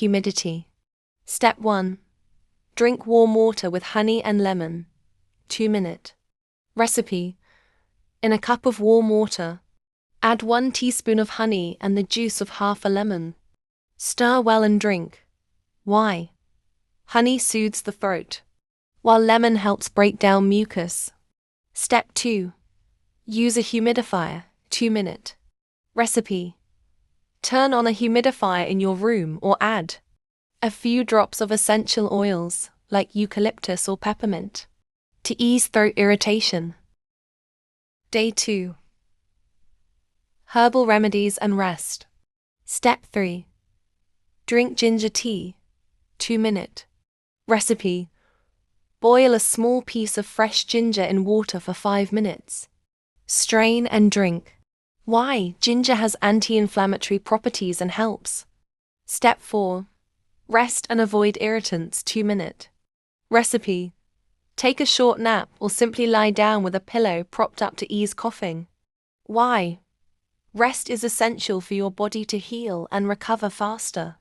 Humidity. Step 1. Drink warm water with honey and lemon. 2-minute. Recipe. In a cup of warm water, add 1 teaspoon of honey and the juice of half a lemon. Stir well and drink. Why? Honey soothes the throat, while lemon helps break down mucus. Step 2. Use a humidifier. 2-minute. Recipe. Turn on a humidifier in your room or add a few drops of essential oils, like eucalyptus or peppermint, to ease throat irritation. Day 2. Herbal remedies and rest. Step 3. Drink ginger tea. 2-minute. Recipe. Boil a small piece of fresh ginger in water for 5 minutes. Strain and drink. Why? Ginger has anti-inflammatory properties and helps. Step 4. Rest and avoid irritants. 2-minute. Recipe. Take a short nap or simply lie down with a pillow propped up to ease coughing. Why? Rest is essential for your body to heal and recover faster.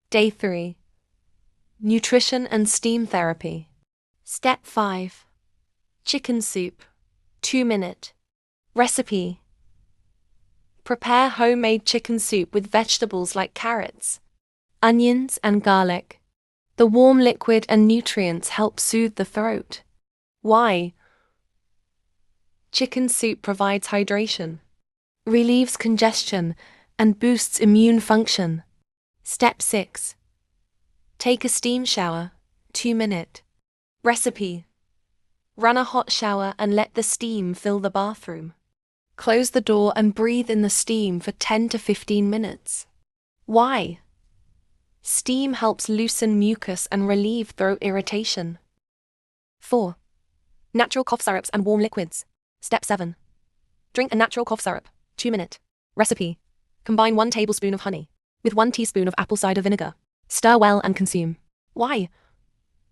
Day 3. Nutrition and steam therapy. Step 5. Chicken soup. 2-minute. Recipe. Prepare homemade chicken soup with vegetables like carrots, onions, and garlic. The warm liquid and nutrients help soothe the throat. Why? Chicken soup provides hydration, relieves congestion, and boosts immune function. Step 6. Take a steam shower. 2-minute. Recipe. Run a hot shower and let the steam fill the bathroom. Close the door and breathe in the steam for 10 to 15 minutes. Why? Steam helps loosen mucus and relieve throat irritation. 4. Natural cough syrups and warm liquids. Step 7. Drink a natural cough syrup. 2-minute. Recipe. Combine 1 tablespoon of honey with 1 teaspoon of apple cider vinegar. Stir well and consume. Why?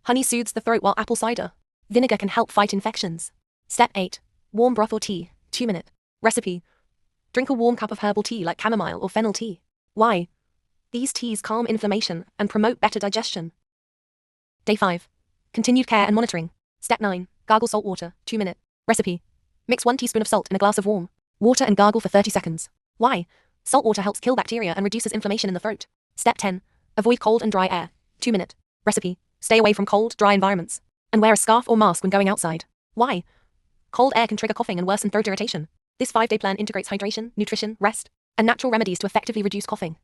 Honey soothes the throat while apple cider vinegar can help fight infections. Step 8. Warm broth or tea. 2-minute. Recipe. Drink a warm cup of herbal tea like chamomile or fennel tea. Why? These teas calm inflammation and promote better digestion. Day 5. Continued care and monitoring. Step 9. Gargle salt water. 2-minute. Recipe. Mix 1 teaspoon of salt in a glass of warm water and gargle for 30 seconds. Why? Salt water helps kill bacteria and reduces inflammation in the throat. Step 10. Avoid cold and dry air. 2-minute. Recipe. Stay away from cold, dry environments and wear a scarf or mask when going outside. Why? Cold air can trigger coughing and worsen throat irritation. This 5-day plan integrates hydration, nutrition, rest, and natural remedies to effectively reduce coughing.